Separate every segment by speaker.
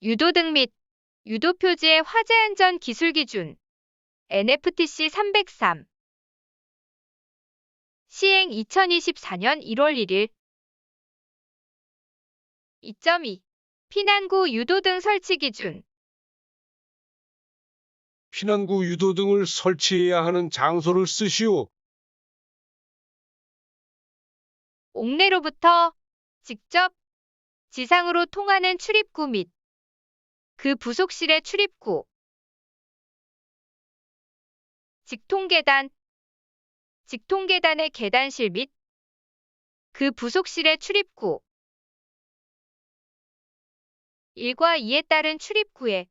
Speaker 1: 유도등 및 유도 표지의 화재 안전 기술 기준 NFTC 303 시행 2024년 1월 1일 2.2 피난구 유도등 설치 기준
Speaker 2: 피난구 유도등을 설치해야 하는 장소를 쓰시오.
Speaker 1: 옥내로부터 직접 지상으로 통하는 출입구 및 그 부속실의 출입구 직통계단 직통계단의 계단실 및 그 부속실의 출입구 1과 2에 따른 출입구에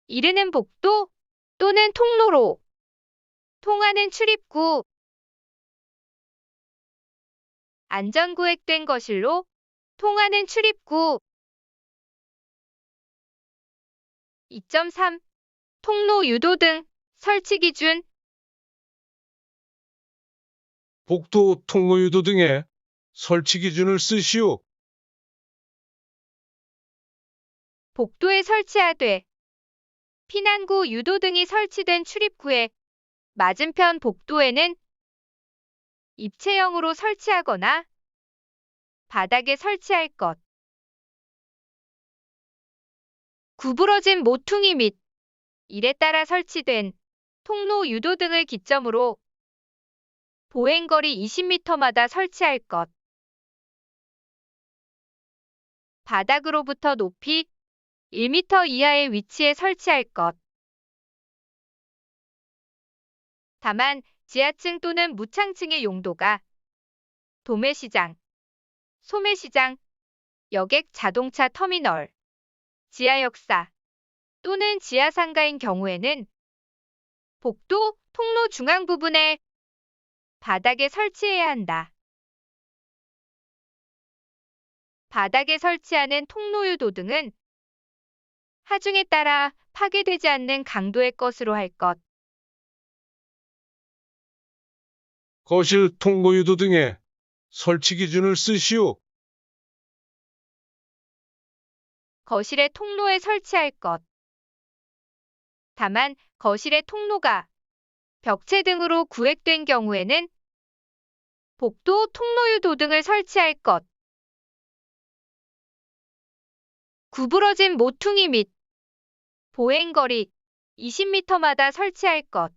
Speaker 1: 이르는 복도 또는 통로로 통하는 출입구 안전구획된 거실로 통하는 출입구 2.3 통로 유도등 설치 기준
Speaker 2: 복도 통로 유도등의 설치 기준을 쓰시오.
Speaker 1: 복도에 설치하되 피난구 유도등이 설치된 출입구의 맞은편 복도에는 입체형으로 설치하거나 바닥에 설치할 것. 구부러진 모퉁이 및 이에 따라 설치된 통로 유도등을 기점으로 보행거리 20m마다 설치할 것. 바닥으로부터 높이 1m 이하의 위치에 설치할 것. 다만 지하층 또는 무창층의 용도가 도매시장, 소매시장, 여객 자동차 터미널, 지하역사 또는 지하상가인 경우에는 복도, 통로 중앙 부분에 바닥에 설치해야 한다. 바닥에 설치하는 통로유도 등은 하중에 따라 파괴되지 않는 강도의 것으로 할 것.
Speaker 2: 거실 통로 유도등의 설치 기준을 쓰시오.
Speaker 1: 거실의 통로에 설치할 것. 다만 거실의 통로가 벽체 등으로 구획된 경우에는 복도, 통로유도 등을 설치할 것. 구부러진 모퉁이 및 보행거리 20m마다 설치할 것.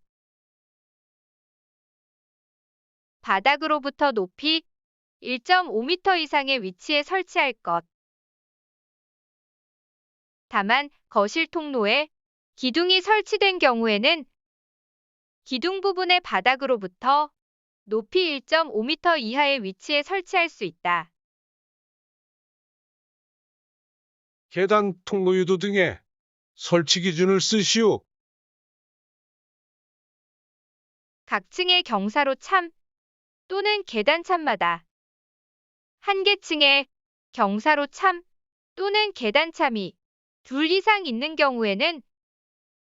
Speaker 1: 바닥으로부터 높이 1.5m 이상의 위치에 설치할 것. 다만 거실 통로에 기둥이 설치된 경우에는 기둥 부분의 바닥으로부터 높이 1.5m 이하의 위치에 설치할 수 있다.
Speaker 2: 계단 통로 유도등의 설치 기준을 쓰시오.
Speaker 1: 각 층의 경사로 참 또는 계단 참마다 한 개 층에 경사로 참 또는 계단 참이 둘 이상 있는 경우에는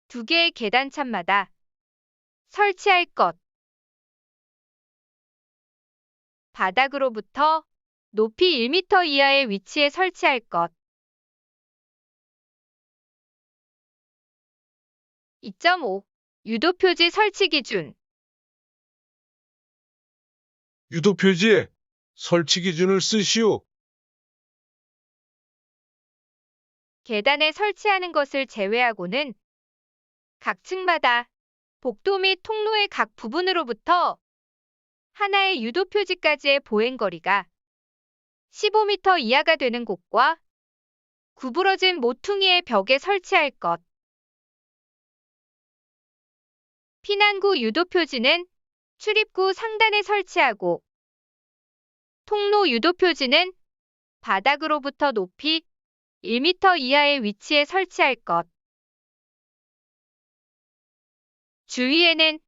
Speaker 1: 두 개의 계단 참마다 설치할 것. 바닥으로부터 높이 1m 이하의 위치에 설치할 것. 2.5 유도표지 설치 기준
Speaker 2: 유도 표지에 설치 기준을 쓰시오.
Speaker 1: 계단에 설치하는 것을 제외하고는 각 층마다 복도 및 통로의 각 부분으로부터 하나의 유도표지까지의 보행거리가 15m 이하가 되는 곳과 구부러진 모퉁이의 벽에 설치할 것. 피난구 유도표지는 출입구 상단에 설치하고 통로 유도표지는 바닥으로부터 높이 1m 이하의 위치에 설치할 것. 주위에는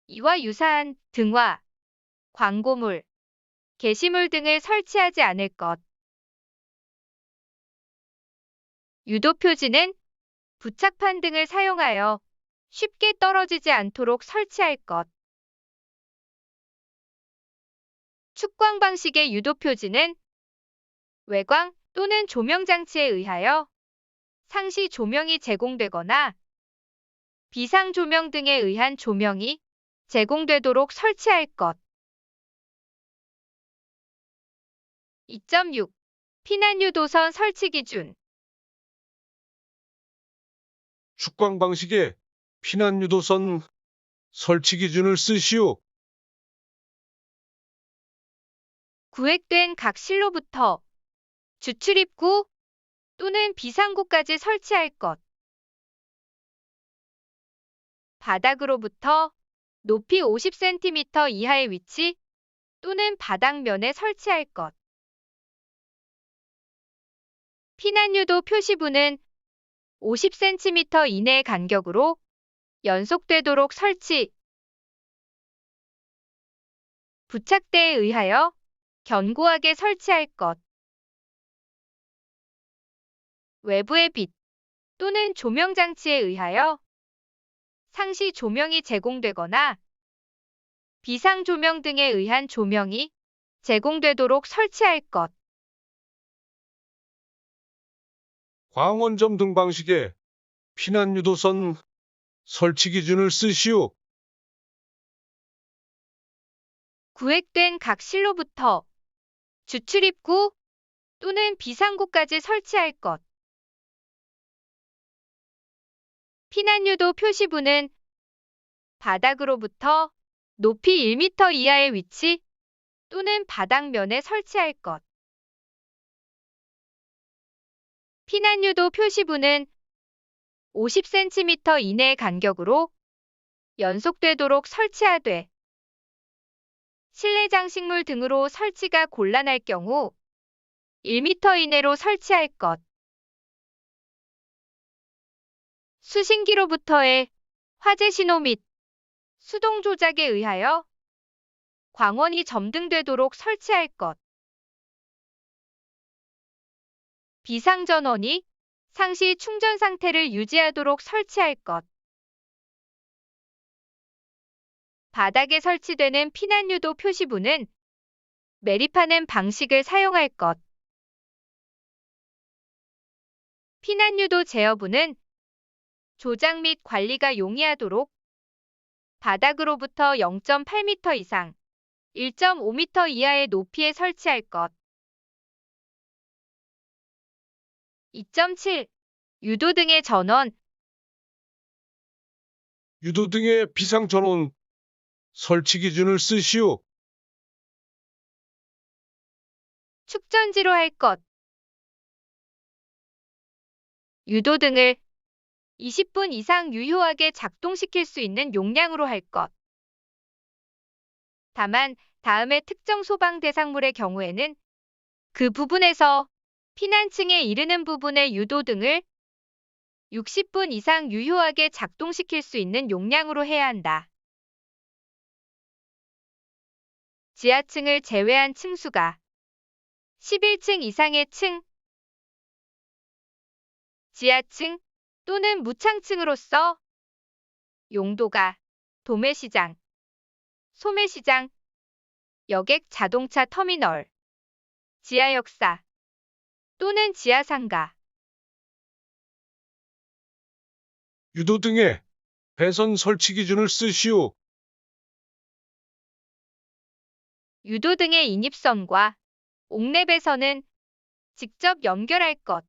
Speaker 1: 이와 유사한 등화, 광고물, 게시물 등을 설치하지 않을 것. 유도표지는 부착판 등을 사용하여 쉽게 떨어지지 않도록 설치할 것. 축광 방식의 유도표지는 외광 또는 조명 장치에 의하여 상시 조명이 제공되거나 비상 조명 등에 의한 조명이 제공되도록 설치할 것. 2.6. 피난 유도선 설치 기준.
Speaker 2: 축광 방식의 피난 유도선 설치 기준을 쓰시오.
Speaker 1: 구획된 각 실로부터 주출입구 또는 비상구까지 설치할 것. 바닥으로부터 높이 50cm 이하의 위치 또는 바닥면에 설치할 것. 피난유도 표시부는 50cm 이내의 간격으로 연속되도록 설치. 부착대에 의하여 견고하게 설치할 것. 외부의 빛 또는 조명 장치에 의하여 상시 조명이 제공되거나 비상 조명 등에 의한 조명이 제공되도록 설치할 것.
Speaker 2: 광원점 등 방식의 피난 유도선 설치 기준을 쓰시오.
Speaker 1: 구획된 각 실로부터 주출입구 또는 비상구까지 설치할 것. 피난유도 표시부는 바닥으로부터 높이 1m 이하의 위치 또는 바닥면에 설치할 것. 피난유도 표시부는 50cm 이내의 간격으로 연속되도록 설치하되 실내 장식물 등으로 설치가 곤란할 경우 1m 이내로 설치할 것. 수신기로부터의 화재 신호 및 수동 조작에 의하여 광원이 점등되도록 설치할 것. 비상전원이 상시 충전 상태를 유지하도록 설치할 것. 바닥에 설치되는 피난유도 표시부는 매립하는 방식을 사용할 것. 피난유도 제어부는 조작 및 관리가 용이하도록 바닥으로부터 0.8m 이상, 1.5m 이하의 높이에 설치할 것. 2.7. 유도등의 전원.
Speaker 2: 유도등의 비상 전원 설치 기준을 쓰시오.
Speaker 1: 축전지로 할 것. 유도등을 20분 이상 유효하게 작동시킬 수 있는 용량으로 할 것. 다만 다음의 특정 소방 대상물의 경우에는 그 부분에서 피난층에 이르는 부분의 유도등을 60분 이상 유효하게 작동시킬 수 있는 용량으로 해야 한다. 지하층을 제외한 층수가 11층 이상의 층, 지하층 또는 무창층으로서 용도가 도매시장, 소매시장, 여객 자동차 터미널, 지하역사 또는 지하상가.
Speaker 2: 유도등의 배선 설치 기준을 쓰시오.
Speaker 1: 유도등의 인입선과 옥랩에서는 직접 연결할 것.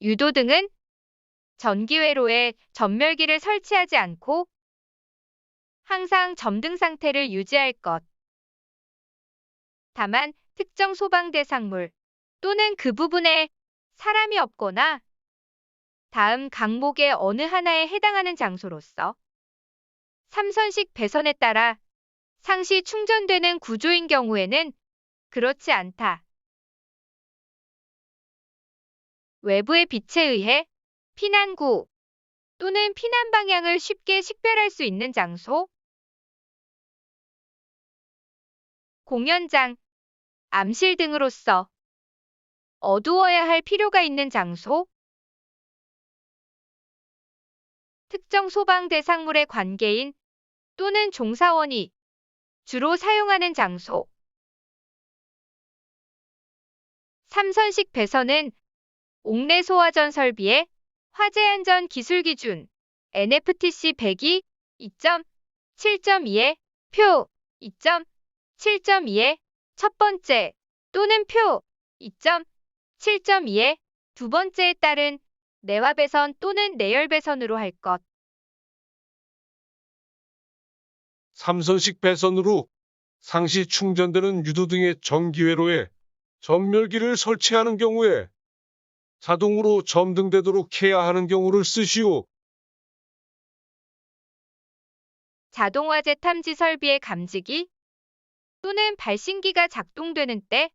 Speaker 1: 유도등은 전기회로에 전멸기를 설치하지 않고 항상 점등 상태를 유지할 것. 다만 특정 소방 대상물 또는 그 부분에 사람이 없거나 다음 강목의 어느 하나에 해당하는 장소로서 3선식 배선에 따라 상시 충전되는 구조인 경우에는 그렇지 않다. 외부의 빛에 의해 피난구 또는 피난 방향을 쉽게 식별할 수 있는 장소, 공연장, 암실 등으로서 어두워야 할 필요가 있는 장소, 특정 소방 대상물의 관계인 또는 종사원이 주로 사용하는 장소, 삼선식 배선은 옥내 소화전 설비의 화재 안전 기술 기준 NFTC 102 2.7.2의 표 2.7.2의 첫 번째 또는 표 2.7.2의 두 번째에 따른 내화 배선 또는 내열 배선으로 할 것.
Speaker 2: 삼선식 배선으로 상시 충전되는 유도등의 전기회로에 전멸기를 설치하는 경우에 자동으로 점등되도록 해야 하는 경우를 쓰시오.
Speaker 1: 자동화재 탐지 설비의 감지기 또는 발신기가 작동되는 때,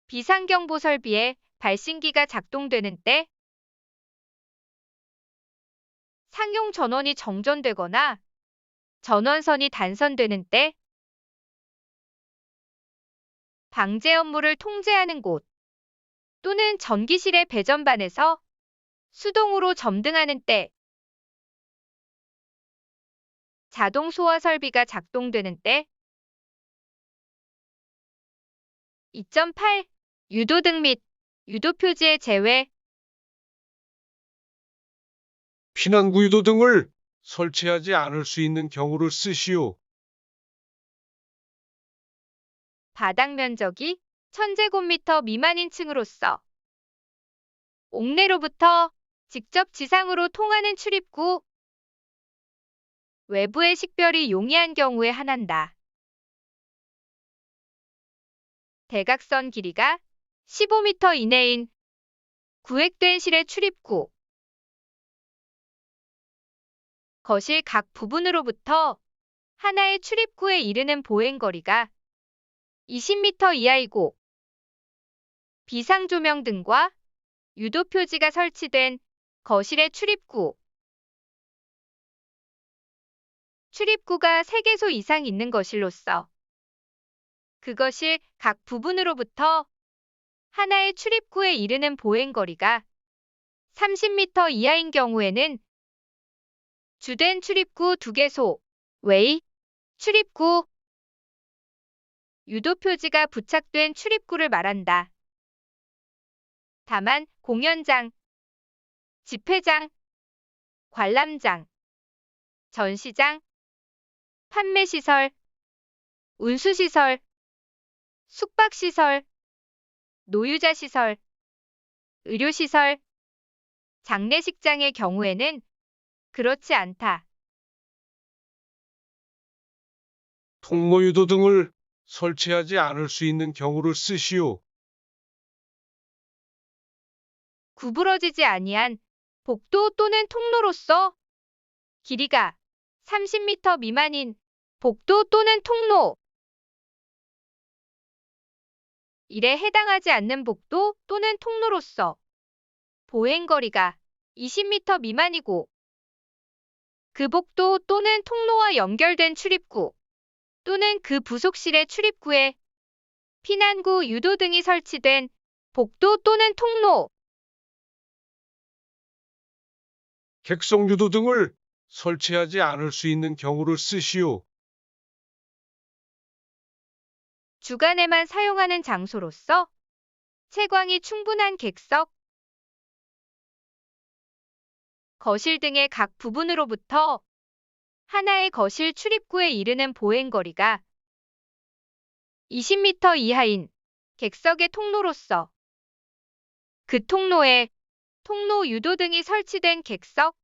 Speaker 1: 비상경보 설비의 발신기가 작동되는 때, 상용 전원이 정전되거나 전원선이 단선되는 때, 방제 업무를 통제하는 곳 또는 전기실의 배전반에서 수동으로 점등하는 때, 자동 소화 설비가 작동되는 때, 2.8 유도등 및 유도표지의 제외,
Speaker 2: 피난구 유도등을 설치하지 않을 수 있는 경우를 쓰시오.
Speaker 1: 바닥 면적이 1000제곱미터 미만인 층으로서 옥내로부터 직접 지상으로 통하는 출입구, 외부의 식별이 용이한 경우에 한한다. 대각선 길이가 15m 이내인 구획된 실의 출입구, 거실 각 부분으로부터 하나의 출입구에 이르는 보행거리가 20m 이하이고, 비상조명 등과 유도표지가 설치된 거실의 출입구, 출입구가 3개소 이상 있는 거실로서 그것이 각 부분으로부터 하나의 출입구에 이르는 보행거리가 30m 이하인 경우에는 주된 출입구 2개소, 외 출입구, 유도표지가 부착된 출입구를 말한다. 다만 공연장, 집회장, 관람장, 전시장, 판매시설, 운수시설, 숙박시설, 노유자시설, 의료시설, 장례식장의 경우에는 그렇지 않다.
Speaker 2: 통로 유도등을 설치하지 않을 수 있는 경우를 쓰시오.
Speaker 1: 구부러지지 아니한 복도 또는 통로로서 길이가 30m 미만인 복도 또는 통로, 일에 해당하지 않는 복도 또는 통로로서 보행거리가 20m 미만이고, 그 복도 또는 통로와 연결된 출입구 또는 그 부속실의 출입구에 피난구 유도등이 설치된 복도 또는 통로,
Speaker 2: 객석 유도등을 설치하지 않을 수 있는 경우를 쓰시오.
Speaker 1: 주간에만 사용하는 장소로서 채광이 충분한 객석, 거실 등의 각 부분으로부터 하나의 거실 출입구에 이르는 보행거리가 20m 이하인 객석의 통로로서 그 통로에 통로 유도등이 설치된 객석,